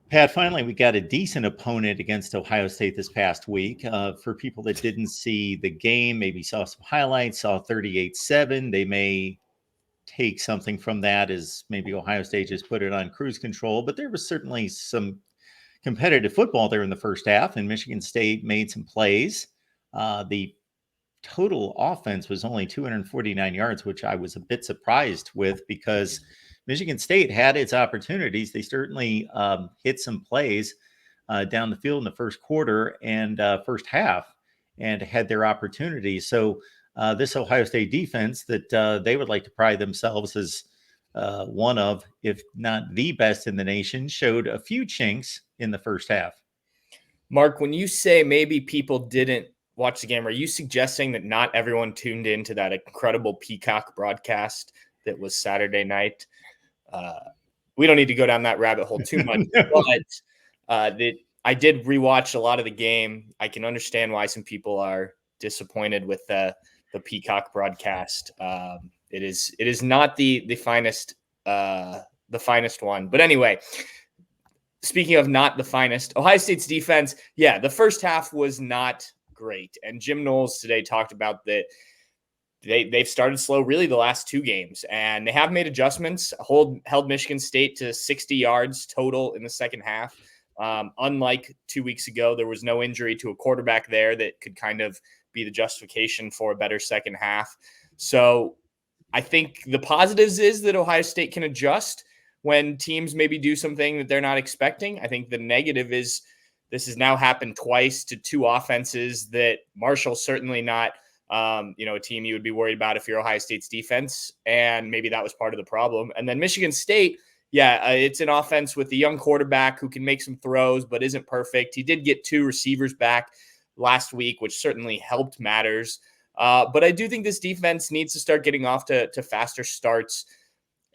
Pat, finally, we got a decent opponent against Ohio State this past week. For people that didn't see the game, maybe saw some highlights, saw 38-7, they may take something from that as maybe Ohio State just put it on cruise control. But there was certainly some competitive football there in the first half, and Michigan State made some plays. The total offense was only 249 yards, which I was a bit surprised with because Michigan State had its opportunities. They certainly hit some plays down the field in the first quarter and first half and had their opportunities. So this Ohio State defense that they would like to pride themselves as one of, if not the best in the nation, showed a few chinks in the first half. Mark, when you say maybe people didn't watch the game, are you suggesting that not everyone tuned into that incredible Peacock broadcast that was Saturday night? We don't need to go down that rabbit hole too much, no. But I did rewatch a lot of the game. I can understand why some people are disappointed with the Peacock broadcast. It is not the finest one. But anyway, speaking of not the finest, Ohio State's defense, the first half was not great. And Jim Knowles today talked about that they've started slow really the last two games, and they have made adjustments, held Michigan State to 60 yards total in the second half. Unlike 2 weeks ago, there was no injury to a quarterback there that could kind of be the justification for a better second half. So I think the positives is that Ohio State can adjust when teams maybe do something that they're not expecting. I think the negative is this has now happened twice to two offenses that Marshall's certainly not, a team you would be worried about if you're Ohio State's defense. And maybe that was part of the problem. And then Michigan State, it's an offense with a young quarterback who can make some throws, but isn't perfect. He did get two receivers back last week, which certainly helped matters. But I do think this defense needs to start getting off to faster starts.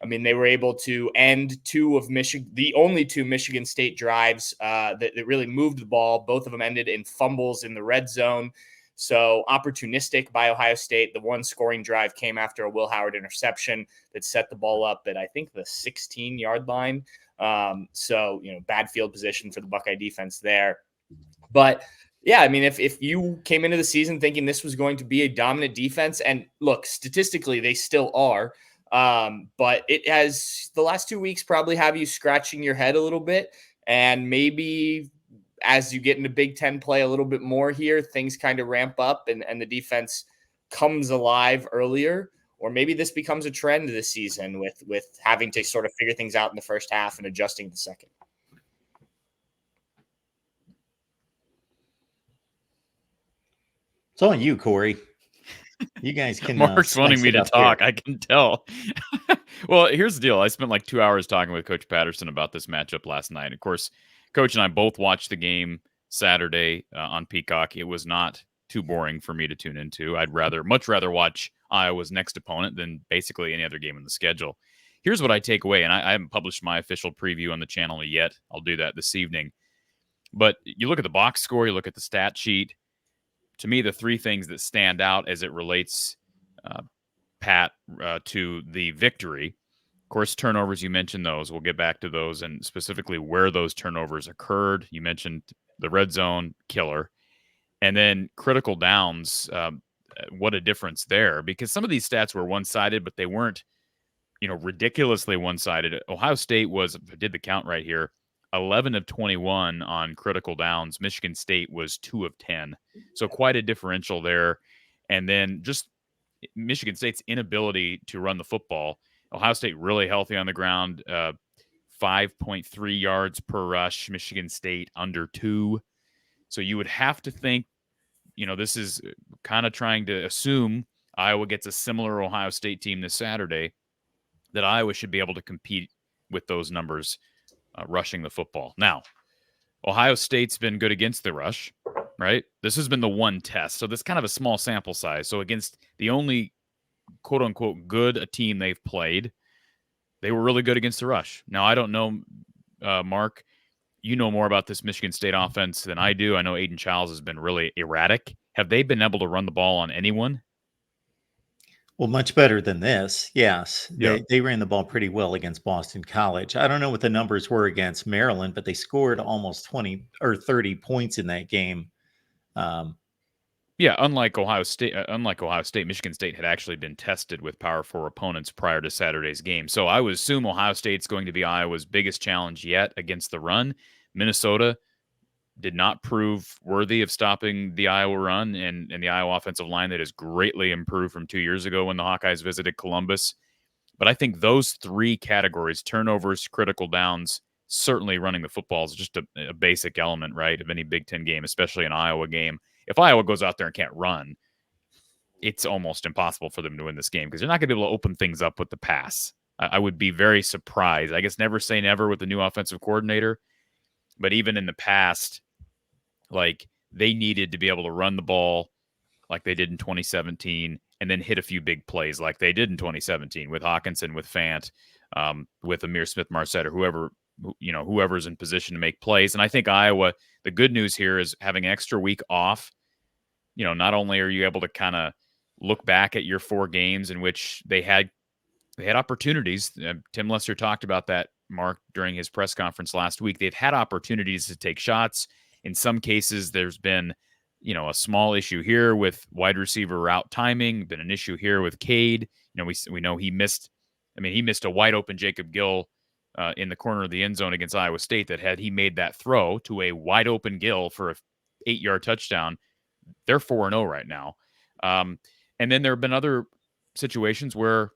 I mean, they were able to end the only two Michigan State drives that really moved the ball. Both of them ended in fumbles in the red zone. So opportunistic by Ohio State. The one scoring drive came after a Will Howard interception that set the ball up at, I think, the 16-yard line. Bad field position for the Buckeye defense there. But yeah, I mean, if you came into the season thinking this was going to be a dominant defense, and look, statistically, they still are, but it has the last 2 weeks probably have you scratching your head a little bit. And maybe as you get into Big Ten play a little bit more here, things kind of ramp up and the defense comes alive earlier. Or maybe this becomes a trend this season with having to sort of figure things out in the first half and adjusting the second. It's on you, Corey. You guys can. Mark's wanting me to talk. Here. I can tell. Well, here's the deal. I spent like 2 hours talking with Coach Patterson about this matchup last night. Of course, Coach and I both watched the game Saturday on Peacock. It was not too boring for me to tune into. I'd much rather watch Iowa's next opponent than basically any other game in the schedule. Here's what I take away, and I haven't published my official preview on the channel yet. I'll do that this evening. But you look at the box score, you look at the stat sheet. To me, the three things that stand out as it relates, Pat, to the victory. Of course, turnovers, you mentioned those. We'll get back to those and specifically where those turnovers occurred. You mentioned the red zone, killer. And then critical downs, what a difference there. Because some of these stats were one-sided, but they weren't, ridiculously one-sided. Ohio State was, if I did the count right here, 11 of 21 on critical downs. Michigan State was 2 of 10. So quite a differential there. And then just Michigan State's inability to run the football. Ohio State really healthy on the ground, 5.3 yards per rush. Michigan State under 2. So you would have to think, this is kind of trying to assume Iowa gets a similar Ohio State team this Saturday, that Iowa should be able to compete with those numbers rushing the football. Now, Ohio State's been good against the rush, right? This has been the one test. So that's kind of a small sample size. So against the only quote unquote good a team they've played, they were really good against the rush. Now, I don't know, Mark, you know more about this Michigan State offense than I do. I know Aiden Childs has been really erratic. Have they been able to run the ball on anyone? Well, much better than this. Yes, Yeah. they ran the ball pretty well against Boston College. I don't know what the numbers were against Maryland, but they scored almost 20 or 30 points in that game. Yeah, unlike Ohio State, Michigan State had actually been tested with Power 4 opponents prior to Saturday's game. So I would assume Ohio State's going to be Iowa's biggest challenge yet against the run. Minnesota did not prove worthy of stopping the Iowa run, and the Iowa offensive line that has greatly improved from 2 years ago when the Hawkeyes visited Columbus. But I think those three categories, turnovers, critical downs, certainly running the football is just a basic element, right, of any Big Ten game, especially an Iowa game. If Iowa goes out there and can't run, it's almost impossible for them to win this game because they're not going to be able to open things up with the pass. I would be very surprised. I guess never say never with the new offensive coordinator, but even in the past, like they needed to be able to run the ball like they did in 2017 and then hit a few big plays like they did in 2017 with Hawkinson, with Fant, with Amir Smith-Marset, or whoever's in position to make plays. And I think Iowa, the good news here is having an extra week off. Not only are you able to kind of look back at your 4 games in which they had opportunities. Tim Lester talked about that, Mark, during his press conference last week. They've had opportunities to take shots. In some cases, there's been, a small issue here with wide receiver route timing, been an issue here with Cade. We know he missed a wide open Jacob Gill in the corner of the end zone against Iowa State that had he made that throw to a wide open Gill for a 8-yard touchdown, they're 4-0 right now. And then there have been other situations where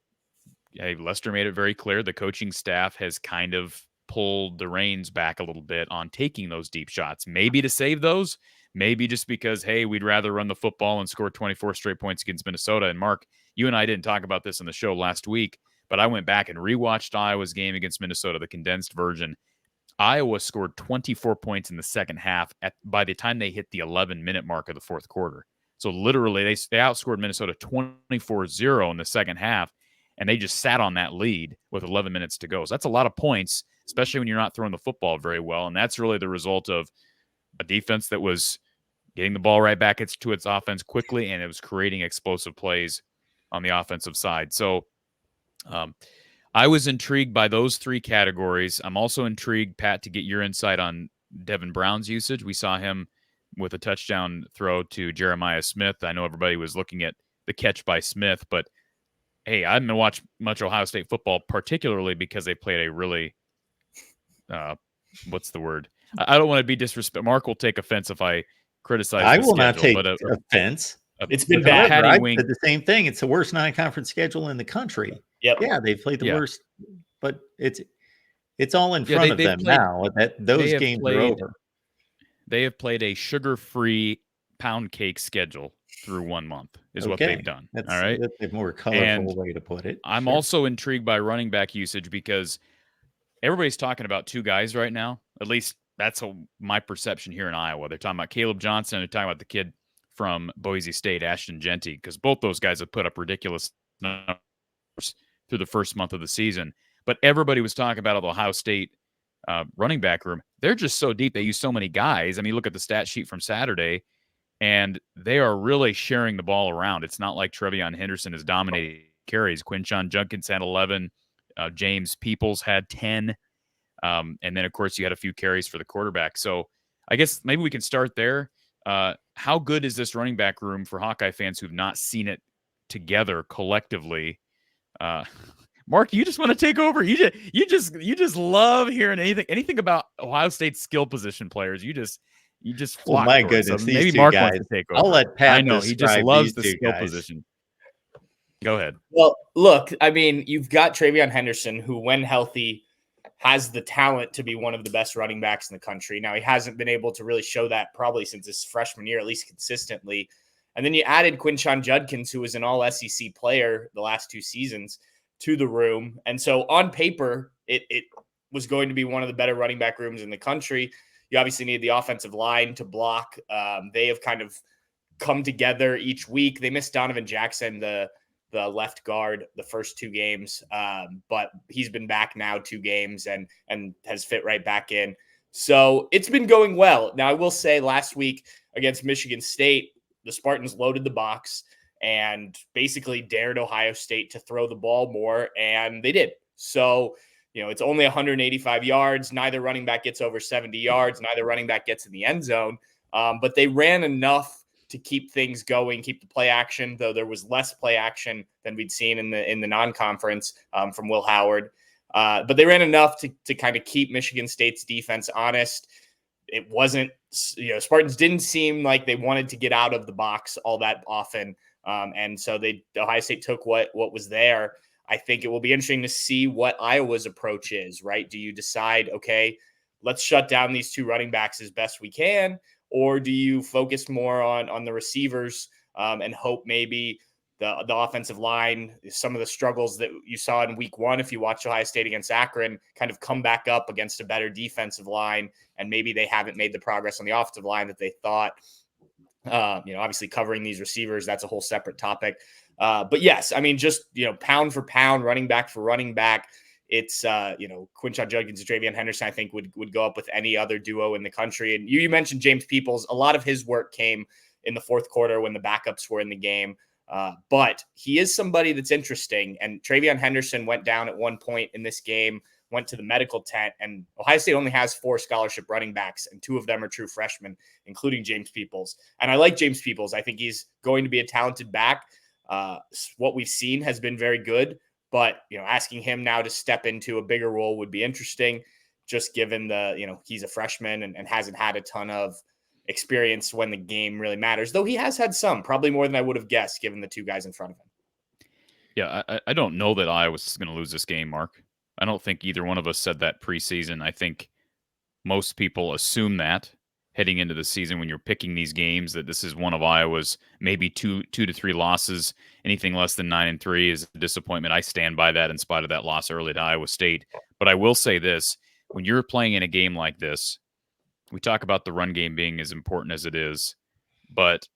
Lester made it very clear the coaching staff has kind of pulled the reins back a little bit on taking those deep shots, maybe to save those, maybe just because, hey, we'd rather run the football and score 24 straight points against Minnesota. And Mark, you and I didn't talk about this on the show last week, but I went back and rewatched Iowa's game against Minnesota, the condensed version. Iowa scored 24 points in the second half by the time they hit the 11-minute mark of the fourth quarter. So literally they outscored Minnesota 24-0 in the second half, and they just sat on that lead with 11 minutes to go. So that's a lot of points, especially when you're not throwing the football very well. And that's really the result of a defense that was getting the ball right back to its offense quickly, and it was creating explosive plays on the offensive side. So I was intrigued by those 3 categories. I'm also intrigued, Pat, to get your insight on Devin Brown's usage. We saw him with a touchdown throw to Jeremiah Smith. I know everybody was looking at the catch by Smith, but hey, I haven't watched much Ohio State football, particularly because they played a really, what's the word? I don't want to be disrespectful. Mark will take offense if I criticize I the will schedule, not take but offense. It's been However, bad. I Wink. said the same thing. It's the worst non-conference schedule in the country. Yep. Yeah, they played the worst, but it's all in front of them played, now. That those games are over. They have played a sugar-free pound cake schedule through 1 month is what they've done. That's, all right. That's a more colorful way to put it. I'm also intrigued by running back usage because everybody's talking about 2 guys right now. At least that's my perception here in Iowa. They're talking about Caleb Johnson. They're talking about the kid from Boise State, Ashton Genty, because both those guys have put up ridiculous numbers through the first month of the season. But everybody was talking about the Ohio State running back room. They're just so deep. They use so many guys. I mean, look at the stat sheet from Saturday, and they are really sharing the ball around. It's not like Trevion Henderson is dominating carries. Quinshon Judkins had 11. James Peoples had 10. And then, of course, you had a few carries for the quarterback. So I guess maybe we can start there. How good is this running back room for Hawkeye fans who've not seen it together collectively? Mark, you just want to take over. You just love hearing anything about Ohio State skill position players. You just flock. My for goodness, so these maybe 2 Mark guys. wants to take over. I'll let Pat. I know he just loves the skill guys. position. Go ahead. Well, look, I mean, you've got Trevion Henderson, who, when healthy, has the talent to be one of the best running backs in the country. Now, he hasn't been able to really show that probably since his freshman year, at least consistently. And then you added Quinshon Judkins, who was an all-SEC player the last 2 seasons, to the room. And so on paper, it was going to be one of the better running back rooms in the country. You obviously need the offensive line to block. They have kind of come together each week. They missed Donovan Jackson, the left guard, the first 2 games, but he's been back now 2 games and has fit right back in. So it's been going well. Now, I will say last week against Michigan State, the Spartans loaded the box and basically dared Ohio State to throw the ball more, and they did. So, it's only 185 yards. Neither running back gets over 70 yards. Neither running back gets in the end zone. But they ran enough to keep things going, keep the play action, though there was less play action than we'd seen in the non-conference from Will Howard. But they ran enough to kind of keep Michigan State's defense honest. It wasn't, Spartans didn't seem like they wanted to get out of the box all that often. And so Ohio State took what was there. I think it will be interesting to see what Iowa's approach is, right? Do you decide, okay, let's shut down these two running backs as best we can? Or do you focus more on the receivers and hope maybe the offensive line, some of the struggles that you saw in week 1, if you watch Ohio State against Akron, kind of come back up against a better defensive line, and maybe they haven't made the progress on the offensive line that they thought. Obviously covering these receivers, that's a whole separate topic. But yes, I mean, just, pound for pound, running back for running back, it's, Quinshon Judkins and Travion Henderson, I think would go up with any other duo in the country. And you mentioned James Peoples. A lot of his work came in the fourth quarter when the backups were in the game. But he is somebody that's interesting. And Travion Henderson went down at one point in this game, went to the medical tent, and Ohio State only has 4 scholarship running backs, and 2 of them are true freshmen, including James Peoples. And I like James Peoples. I think he's going to be a talented back. What we've seen has been very good, but, asking him now to step into a bigger role would be interesting, just given he's a freshman and hasn't had a ton of experience when the game really matters, though he has had some, probably more than I would have guessed, given the 2 guys in front of him. Yeah, I don't know that Iowa's going to lose this game, Mark. I don't think either one of us said that preseason. I think most people assume that heading into the season when you're picking these games, that this is one of Iowa's maybe 2 to 3 losses. Anything less than 9-3 is a disappointment. I stand by that in spite of that loss early to Iowa State. But I will say this, when you're playing in a game like this, we talk about the run game being as important as it is, but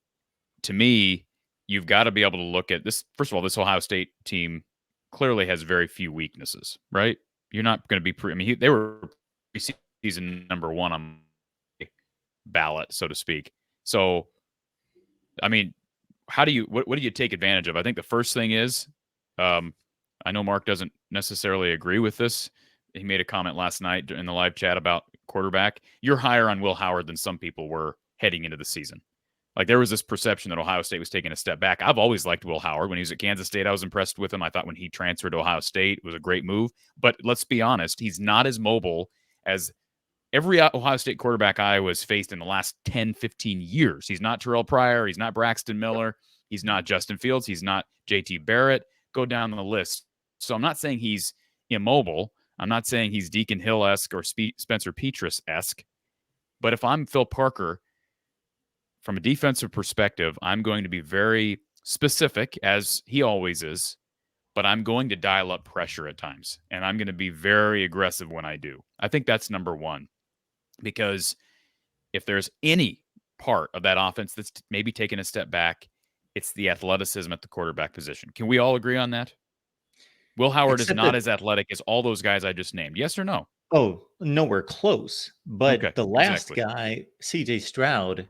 to me, you've got to be able to look at this. First of all, this Ohio State team clearly has very few weaknesses, right? You're not going to be they were preseason number 1 on ballot, so to speak. So, I mean, what do you take advantage of? I think the first thing is, I know Mark doesn't necessarily agree with this. He made a comment last night in the live chat about quarterback. You're higher on Will Howard than some people were heading into the season. Like, there was this perception that Ohio State was taking a step back. I've always liked Will Howard. When he was at Kansas State, I was impressed with him. I thought when he transferred to Ohio State, it was a great move. But let's be honest, he's not as mobile as every Ohio State quarterback Iowa's faced in the last 10, 15 years. He's not Terrell Pryor. He's not Braxton Miller. He's not Justin Fields. He's not J.T. Barrett. Go down the list. So I'm not saying he's immobile. I'm not saying he's Deacon Hill-esque or Spencer Petras-esque. But if I'm Phil Parker, from a defensive perspective, I'm going to be very specific, as he always is, but I'm going to dial up pressure at times, and I'm going to be very aggressive when I do. I think that's number 1, because if there's any part of that offense that's maybe taking a step back, it's the athleticism at the quarterback position. Can we all agree on that? Will Howard is not as athletic as all those guys I just named. Yes or no? Oh, nowhere close. But Okay, the last exactly. guy, CJ Stroud,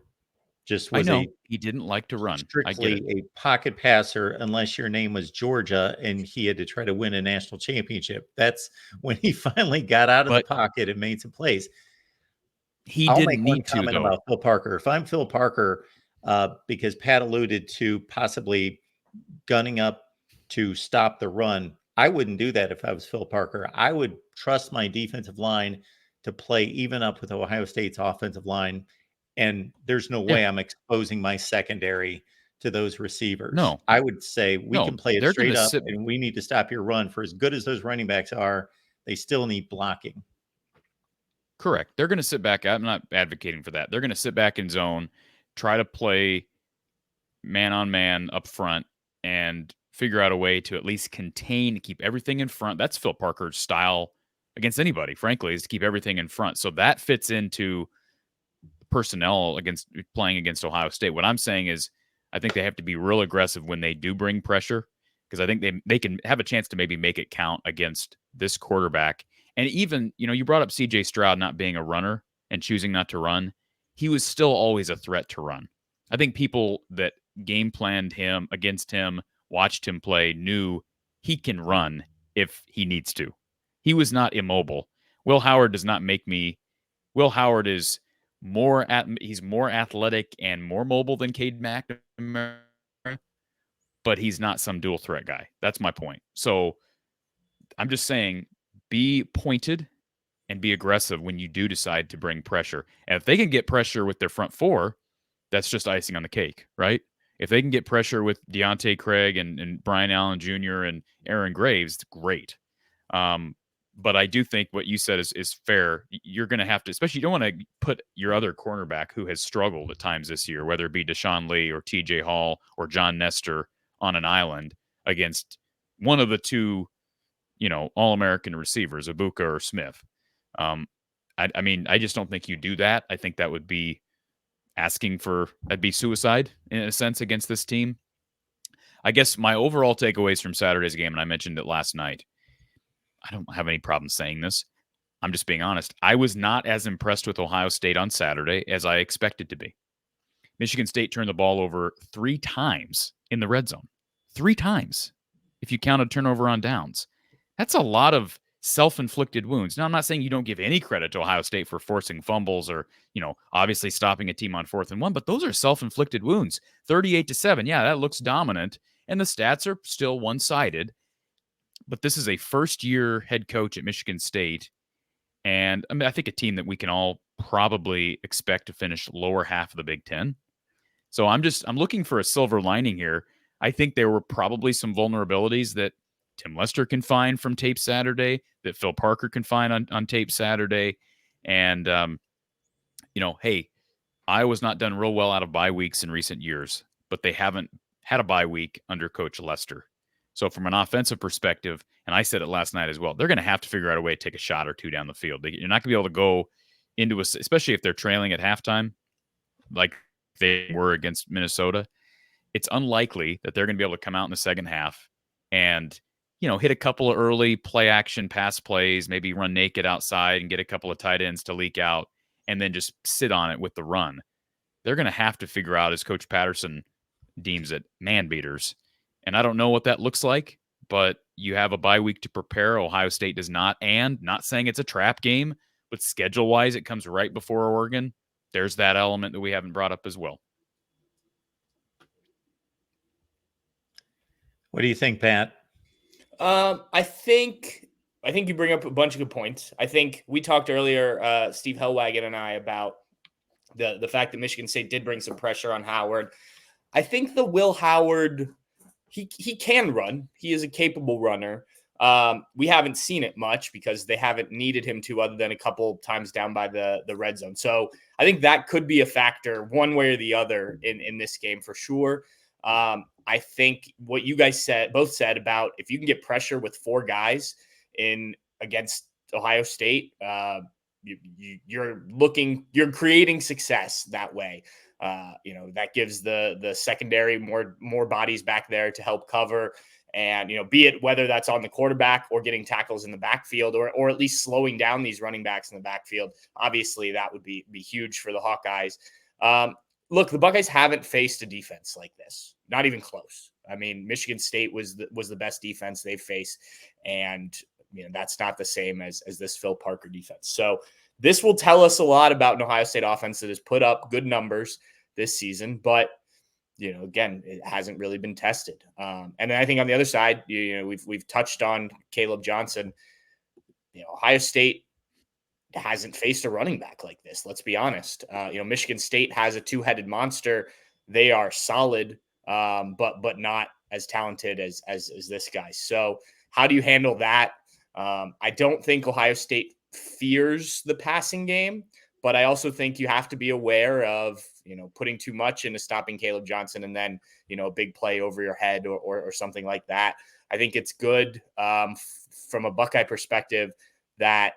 just I was know he didn't like to run. I get it. strictly a pocket passer unless your name was Georgia and he had to try to win a national championship. That's when he finally got out of the But pocket and made some plays. he I'll didn't make one need to, comment though. about Phil Parker. If I'm Phil Parker, because Pat alluded to possibly gunning up to stop the run, I wouldn't do that if I was Phil Parker. I would trust my defensive line to play even up with Ohio State's offensive line. And there's no Yeah. way I'm exposing my secondary to those receivers. No. I would say we No, can play it they're straight gonna up, sit. and we need to stop your run. For as good as those running backs are, they still need blocking. Correct. They're going to sit back. I'm not advocating for that. They're going to sit back in zone, try to play man on man up front, and figure out a way to at least contain, keep everything in front. That's Phil Parker's style against anybody, frankly, is to keep everything in front. So that fits into personnel against playing against Ohio State. What I'm saying is I think they have to be real aggressive when they do bring pressure, because I think they can have a chance to maybe make it count against this quarterback. And even, you brought up CJ Stroud not being a runner and choosing not to run. He was still always a threat to run. I think people that game planned him against him, watched him play, knew he can run if he needs to. He was not immobile. Will Howard does not make me. Will Howard is he's more athletic and more mobile than Cade McNamara, but he's not some dual threat guy. That's my point. So I'm just saying, be pointed and be aggressive when you do decide to bring pressure. And if they can get pressure with their front four, that's just icing on the cake, right? If they can get pressure with Deontay Craig and Brian Allen Jr. and Aaron Graves, great. But I do think what you said is fair. You're going to have to, especially you don't want to put your other cornerback who has struggled at times this year, whether it be Deshaun Lee or TJ Hall or John Nestor on an island against one of the two, All-American receivers, Ibuka or Smith. I mean, I just don't think you do that. I think that'd be suicide in a sense against this team. I guess my overall takeaways from Saturday's game, and I mentioned it last night, I don't have any problem saying this. I'm just being honest. I was not as impressed with Ohio State on Saturday as I expected to be. Michigan State turned the ball over 3 times in the red zone. 3 times, if you count a turnover on downs. That's a lot of self-inflicted wounds. Now, I'm not saying you don't give any credit to Ohio State for forcing fumbles or, obviously stopping a team on 4th and 1, but those are self-inflicted wounds. 38-7, yeah, that looks dominant, and the stats are still one-sided. But this is a first-year head coach at Michigan State, and I think a team that we can all probably expect to finish lower half of the Big Ten. So I'm looking for a silver lining here. I think there were probably some vulnerabilities that Tim Lester can find from tape Saturday, that Phil Parker can find on tape Saturday. And, hey, Iowa's not done real well out of bye weeks in recent years, but they haven't had a bye week under Coach Lester. So from an offensive perspective, and I said it last night as well, they're going to have to figure out a way to take a shot or two down the field. You're not going to be able to go into especially if they're trailing at halftime, like they were against Minnesota. It's unlikely that they're going to be able to come out in the second half and, hit a couple of early play action pass plays, maybe run naked outside and get a couple of tight ends to leak out and then just sit on it with the run. They're going to have to figure out, as Coach Patterson deems it, man beaters. And I don't know what that looks like, but you have a bye week to prepare. Ohio State does not. And not saying it's a trap game, but schedule-wise, it comes right before Oregon. There's that element that we haven't brought up as well. What do you think, Pat? I think you bring up a bunch of good points. I think we talked earlier, Steve Hellwagon and I, about the fact that Michigan State did bring some pressure on Howard. I think the Will Howard, he can run. He is a capable runner. We haven't seen it much because they haven't needed him to, other than a couple times down by the red zone. So I think that could be a factor one way or the other in this game for sure. I think what you guys both said about if you can get pressure with 4 guys against Ohio State, you're creating success that way. That gives the secondary more bodies back there to help cover. And, be it whether that's on the quarterback or getting tackles in the backfield or at least slowing down these running backs in the backfield. Obviously, that would be huge for the Hawkeyes. Look, the Buckeyes haven't faced a defense like this, not even close. I mean, Michigan State was the best defense they've faced, and that's not the same as this Phil Parker defense. So this will tell us a lot about an Ohio State offense that has put up good numbers this season, but again, it hasn't really been tested. And then I think on the other side, we've touched on Caleb Johnson. Ohio State hasn't faced a running back like this. Let's be honest. Michigan State has a 2-headed monster. They are solid, but not as talented as this guy. So how do you handle that? I don't think Ohio State fears the passing game, but I also think you have to be aware of, putting too much into stopping Caleb Johnson and then, a big play over your head or something like that. I think it's good from a Buckeye perspective that,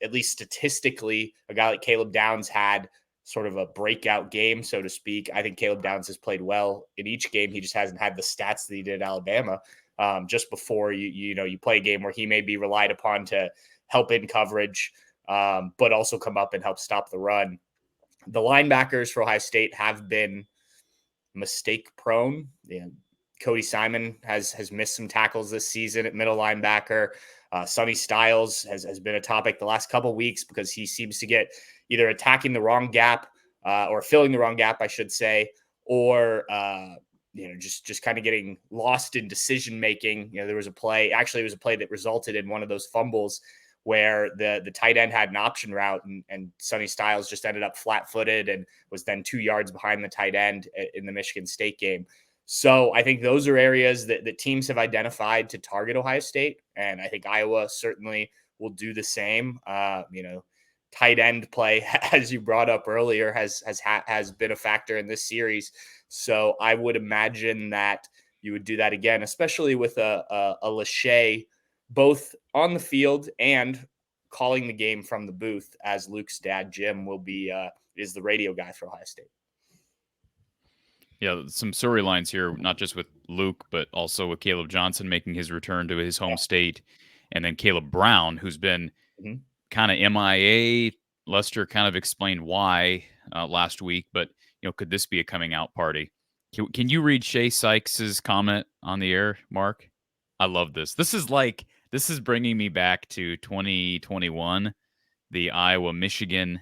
at least statistically, a guy like Caleb Downs had sort of a breakout game, so to speak. I think Caleb Downs has played well in each game. He just hasn't had the stats that he did at Alabama. Just before you play a game where he may be relied upon to help in coverage, but also come up and help stop the run. The linebackers for Ohio State have been mistake prone. Cody Simon has missed some tackles this season at middle linebacker. Sonny Styles has been a topic the last couple of weeks because he seems to get either attacking the wrong gap or filling the wrong gap, I should say, or just kind of getting lost in decision making. There was a play, actually it was a play that resulted in one of those fumbles where the tight end had an option route and Sonny Styles just ended up flat-footed and was then 2 yards behind the tight end in the Michigan State game. So I think those are areas that teams have identified to target Ohio State. And I think Iowa certainly will do the same. Tight end play, as you brought up earlier, has been a factor in this series. So I would imagine that you would do that again, especially with a Lachey, both on the field and calling the game from the booth, as Luke's dad, Jim, is the radio guy for Ohio State. Yeah, some storylines here, not just with Luke, but also with Caleb Johnson making his return to his home state. And then Caleb Brown, who's been kind of MIA. Lester kind of explained why last week, but could this be a coming out party? Can you read Shay Sykes's comment on the air, Mark? I love this. This is bringing me back to 2021, the Iowa-Michigan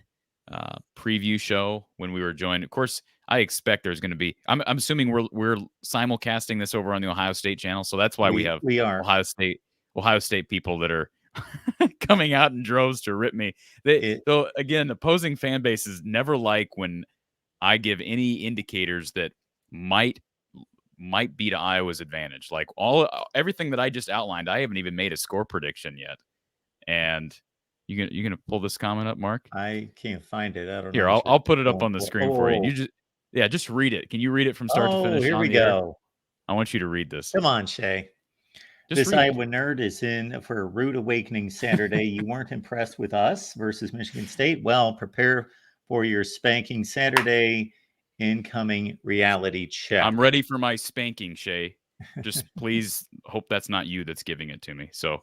preview show when we were joined. Of course, I expect there's going to be. I'm assuming we're simulcasting this over on the Ohio State channel, so that's why we are Ohio State people that are coming out in droves to rip me. So again, opposing fan bases never like when I give any indicators that might be to Iowa's advantage. Like everything that I just outlined, I haven't even made a score prediction yet. And you gonna pull this comment up, Mark? I can't find it. I don't know. Here, I'll put it up on the screen for you. You just read it. Can you read it from start to finish? Here we go. I want you to read this. Come on, Shay. This Iowa nerd is in for a rude awakening Saturday. You weren't impressed with us versus Michigan State? Well, prepare for your spanking Saturday. Incoming reality check. I'm ready for my spanking, Shay. Just please hope that's not you that's giving it to me. So,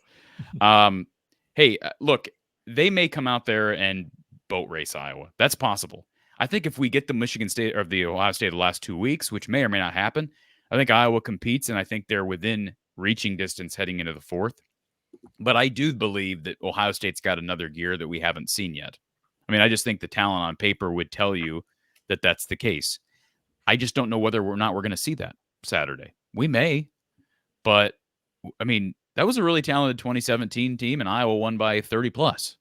hey, look, they may come out there and boat race Iowa. That's possible. I think if we get the Michigan State or the Ohio State the last 2 weeks, which may or may not happen, I think Iowa competes, and I think they're within reaching distance heading into the fourth. But I do believe that Ohio State's got another gear that we haven't seen yet. I mean, I just think the talent on paper would tell you that that's the case. I just don't know whether or not we're going to see that Saturday. We may, but I mean, that was a really talented 2017 team, and Iowa won by 30 plus.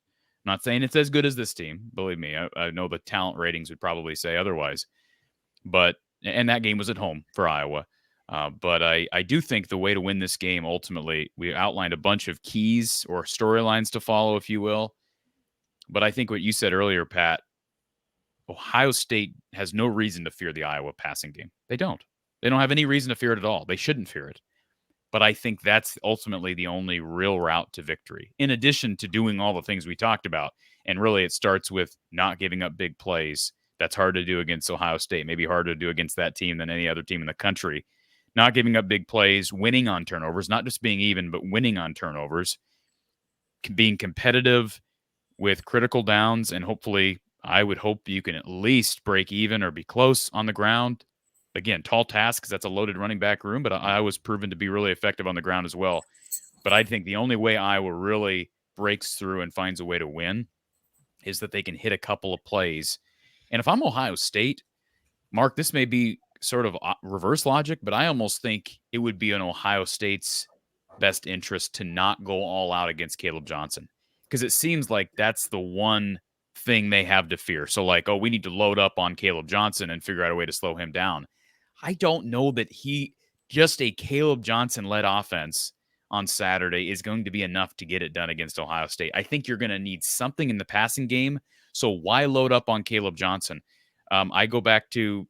I'm not saying it's as good as this team. Believe me, I know the talent ratings would probably say otherwise. And that game was at home for Iowa. But I do think the way to win this game, ultimately, we outlined a bunch of keys or storylines to follow, if you will. But I think what you said earlier, Pat, Ohio State has no reason to fear the Iowa passing game. They don't. They don't have any reason to fear it at all. They shouldn't fear it. But I think that's ultimately the only real route to victory, in addition to doing all the things we talked about. And really, it starts with not giving up big plays. That's hard to do against Ohio State, maybe harder to do against that team than any other team in the country. Not giving up big plays, winning on turnovers, not just being even, but winning on turnovers, being competitive with critical downs, and hopefully, I would hope you can at least break even or be close on the ground. Again, tall task because that's a loaded running back room, but Iowa's proven to be really effective on the ground as well. But I think the only way Iowa really breaks through and finds a way to win is that they can hit a couple of plays. And if I'm Ohio State, Mark, this may be sort of reverse logic, but I almost think it would be in Ohio State's best interest to not go all out against Caleb Johnson, because it seems like that's the one thing they have to fear. So like, we need to load up on Caleb Johnson and figure out a way to slow him down. I don't know that just a Caleb Johnson-led offense on Saturday is going to be enough to get it done against Ohio State. I think you're going to need something in the passing game. So why load up on Caleb Johnson? I go back to,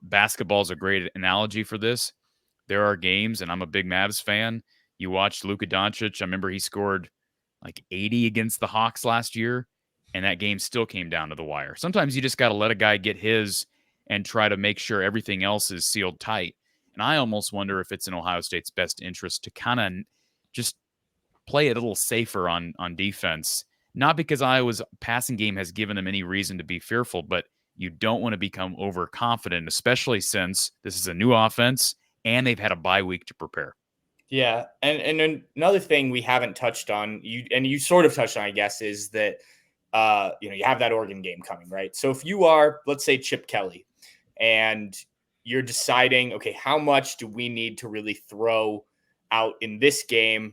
basketball is a great analogy for this. There are games, and I'm a big Mavs fan. You watched Luka Doncic. I remember he scored like 80 against the Hawks last year, and that game still came down to the wire. Sometimes you just got to let a guy get his and try to make sure everything else is sealed tight. And I almost wonder if it's in Ohio State's best interest to kind of just play a little safer on defense. Not because Iowa's passing game has given them any reason to be fearful, but you don't want to become overconfident, especially since this is a new offense and they've had a bye week to prepare. Yeah, and another thing we haven't touched on, you sort of touched on, I guess, is that you have that Oregon game coming, right? So if you are, let's say, Chip Kelly, and you're deciding, okay, how much do we need to really throw out in this game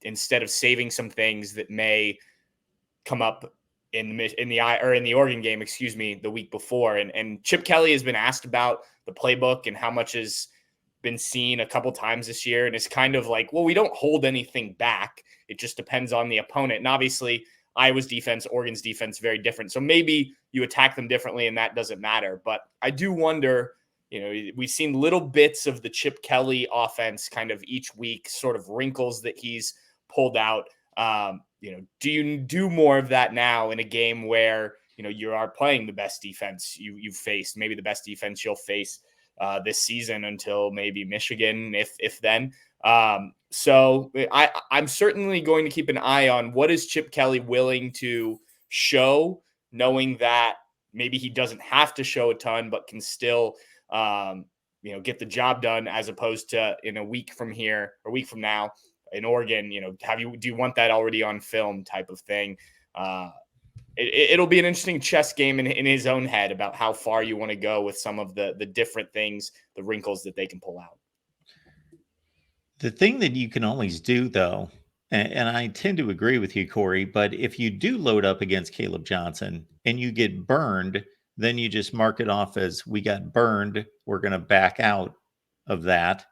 instead of saving some things that may come up in the Oregon game, excuse me, the week before. And Chip Kelly has been asked about the playbook and how much has been seen a couple times this year. And it's kind of like, well, we don't hold anything back. It just depends on the opponent. And obviously Iowa's defense, Oregon's defense, very different. So maybe you attack them differently and that doesn't matter. But I do wonder, we've seen little bits of the Chip Kelly offense kind of each week, sort of wrinkles that he's pulled out. Do you do more of that now in a game where, you are playing the best defense you've faced, maybe the best defense you'll face this season until maybe Michigan, if then. So I'm certainly going to keep an eye on what is Chip Kelly willing to show, knowing that maybe he doesn't have to show a ton, but can still, get the job done, as opposed to in a week from now in Oregon, do you want that already on film type of thing? It'll be an interesting chess game in his own head about how far you want to go with some of the different things, the wrinkles that they can pull out. The thing that you can always do, though, and I tend to agree with you, Corey, but if you do load up against Caleb Johnson and you get burned, then you just mark it off as we got burned. We're going to back out of that,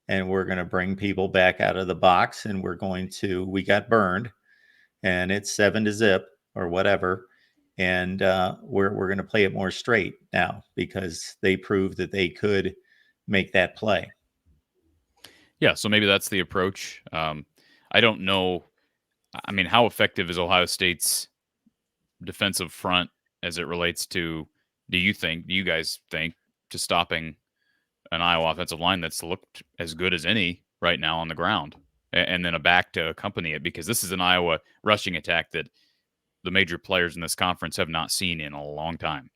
and we're going to bring people back out of the box, and we got burned, and it's 7-0 or whatever. And we're going to play it more straight now because they proved that they could make that play. Yeah, so maybe that's the approach. I don't know. I mean, how effective is Ohio State's defensive front as it relates to, do you guys think, to stopping an Iowa offensive line that's looked as good as any right now on the ground, and then a back to accompany it? Because this is an Iowa rushing attack that the major players in this conference have not seen in a long time.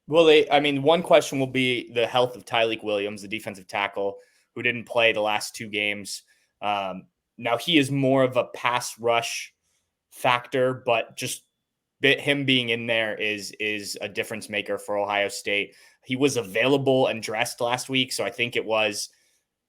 Well, one question will be the health of Tyleik Williams, the defensive tackle, who didn't play the last two games. Now he is more of a pass rush factor, but just him being in there is a difference maker for Ohio State. He was available and dressed last week, so I think it was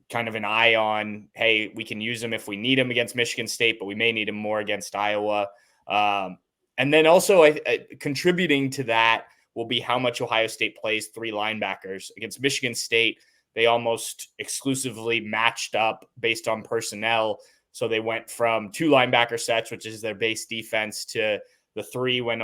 kind of an eye on, hey, we can use him if we need him against Michigan State, but we may need him more against Iowa. And then also contributing to that will be how much Ohio State plays three linebackers. Against Michigan State, they almost exclusively matched up based on personnel. So they went from two linebacker sets, which is their base defense, to the three when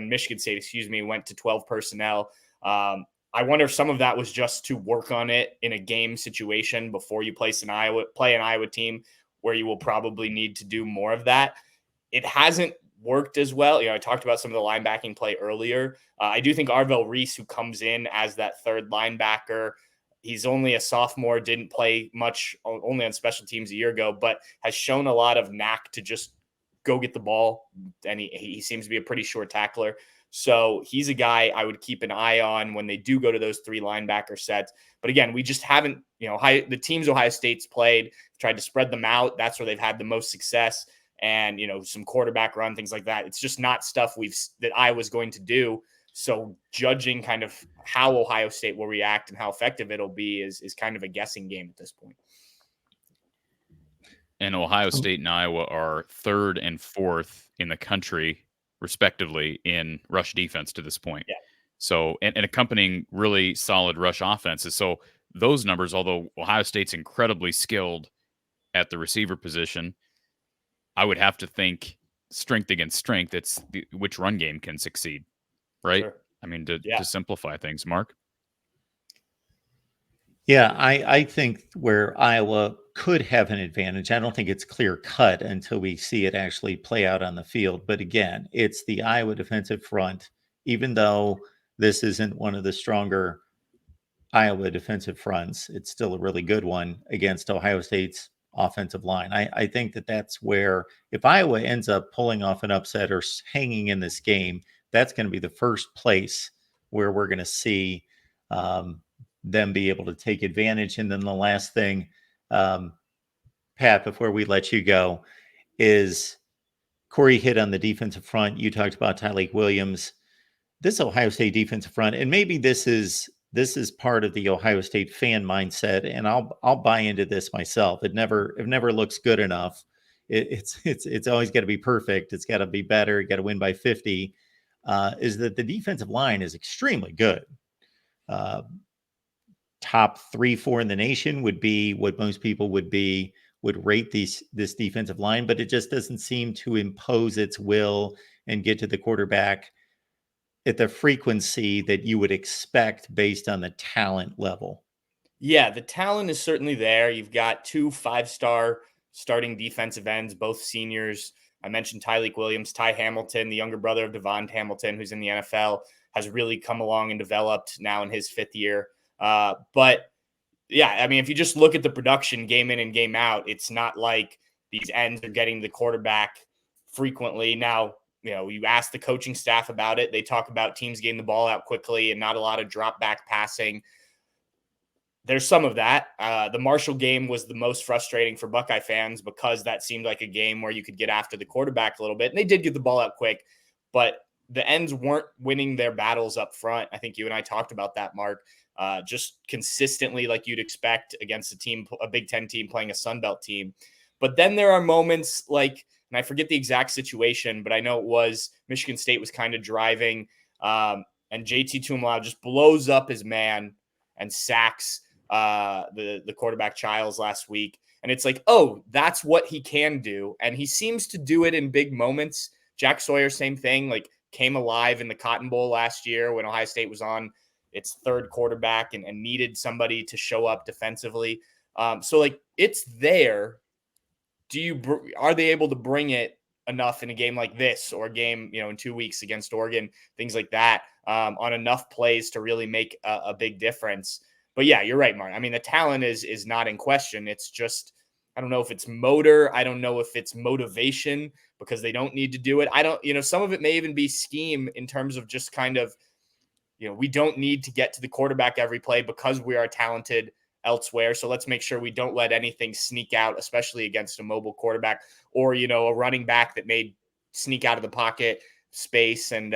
Michigan State, went to 12 personnel. I wonder if some of that was just to work on it in a game situation before you play an Iowa team where you will probably need to do more of that. It hasn't worked as well. I talked about some of the linebacking play earlier. I do think Arvell Reese, who comes in as that third linebacker, he's only a sophomore, didn't play much, only on special teams a year ago, but has shown a lot of knack to just go get the ball. And he seems to be a pretty short tackler. So he's a guy I would keep an eye on when they do go to those three linebacker sets. But again, we just haven't, the teams Ohio State's played, tried to spread them out. That's where they've had the most success. And, some quarterback run, things like that. It's just not stuff that I was going to do. So judging kind of how Ohio State will react and how effective it'll be is kind of a guessing game at this point. And Ohio State and Iowa are third and fourth in the country, respectively, in rush defense to this point. Yeah. So, and accompanying really solid rush offenses. So those numbers, although Ohio State's incredibly skilled at the receiver position, I would have to think strength against strength. It's which run game can succeed, right? Sure. I mean, to simplify things, Mark. Yeah, I think where Iowa could have an advantage, I don't think it's clear cut until we see it actually play out on the field. But again, it's the Iowa defensive front. Even though this isn't one of the stronger Iowa defensive fronts, it's still a really good one against Ohio State's offensive line. I think that's where, if Iowa ends up pulling off an upset or hanging in this game, that's going to be the first place where we're going to see them be able to take advantage. And then the last thing, Pat, before we let you go, is Corey hit on the defensive front. You talked about Tyleik Williams. This Ohio State defensive front, and maybe this is part of the Ohio State fan mindset, and I'll buy into this myself. It never looks good enough. It's always got to be perfect. It's got to be better. You got to win by 50. Is that the defensive line is extremely good. Top 3-4 in the nation would be what most people would rate this defensive line, but it just doesn't seem to impose its will and get to the quarterback at the frequency that you would expect based on the talent level. Yeah, the talent is certainly there. You've got 2 5-star starting defensive ends, both seniors. I mentioned Tyleik Williams, Ty Hamilton, the younger brother of Devon Hamilton, who's in the NFL, has really come along and developed now in his 5th year. But yeah, I mean, if you just look at the production game in and game out, it's not like these ends are getting the quarterback frequently. Now, you ask the coaching staff about it. They talk about teams getting the ball out quickly and not a lot of drop back passing. There's some of that. The Marshall game was the most frustrating for Buckeye fans because that seemed like a game where you could get after the quarterback a little bit. And they did get the ball out quick, but the ends weren't winning their battles up front. I think you and I talked about that, Mark. Just consistently like you'd expect against a Big Ten team playing a Sun Belt team. But then there are moments like, and I forget the exact situation, but I know it was Michigan State was kind of driving, and JT Tuimoloau just blows up his man and sacks the quarterback Childs last week. And it's like, oh, that's what he can do. And he seems to do it in big moments. Jack Sawyer, same thing, like came alive in the Cotton Bowl last year when Ohio State was on its 3rd quarterback and needed somebody to show up defensively. So like it's there. Are they able to bring it enough in a game like this or a game, in 2 weeks against Oregon, things like that, on enough plays to really make a big difference? But yeah, you're right, Mark. I mean, the talent is not in question. It's just, I don't know if it's motor. I don't know if it's motivation because they don't need to do it. I don't, some of it may even be scheme in terms of just kind of, we don't need to get to the quarterback every play because we are talented elsewhere. So let's make sure we don't let anything sneak out, especially against a mobile quarterback or, a running back that may sneak out of the pocket space and,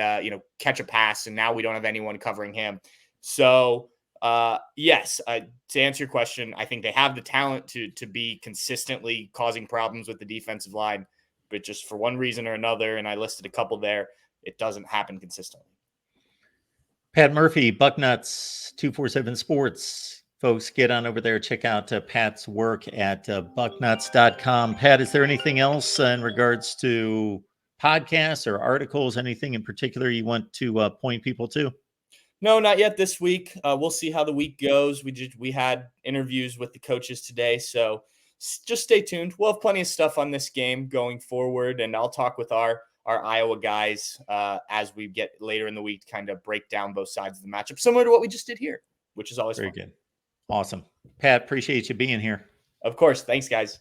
catch a pass. And now we don't have anyone covering him. So yes, to answer your question, I think they have the talent to be consistently causing problems with the defensive line, but just for one reason or another, and I listed a couple there, it doesn't happen consistently. Pat Murphy, Bucknuts 247 Sports. Folks, get on over there. Check out Pat's work at bucknuts.com. Pat, is there anything else in regards to podcasts or articles, anything in particular you want to point people to? No, not yet this week. We'll see how the week goes. We had interviews with the coaches today, so just stay tuned. We'll have plenty of stuff on this game going forward, and I'll talk with our Iowa guys as we get later in the week to kind of break down both sides of the matchup, similar to what we just did here, which is always very fun. good. Awesome. Pat, appreciate you being here. Of course. Thanks, guys.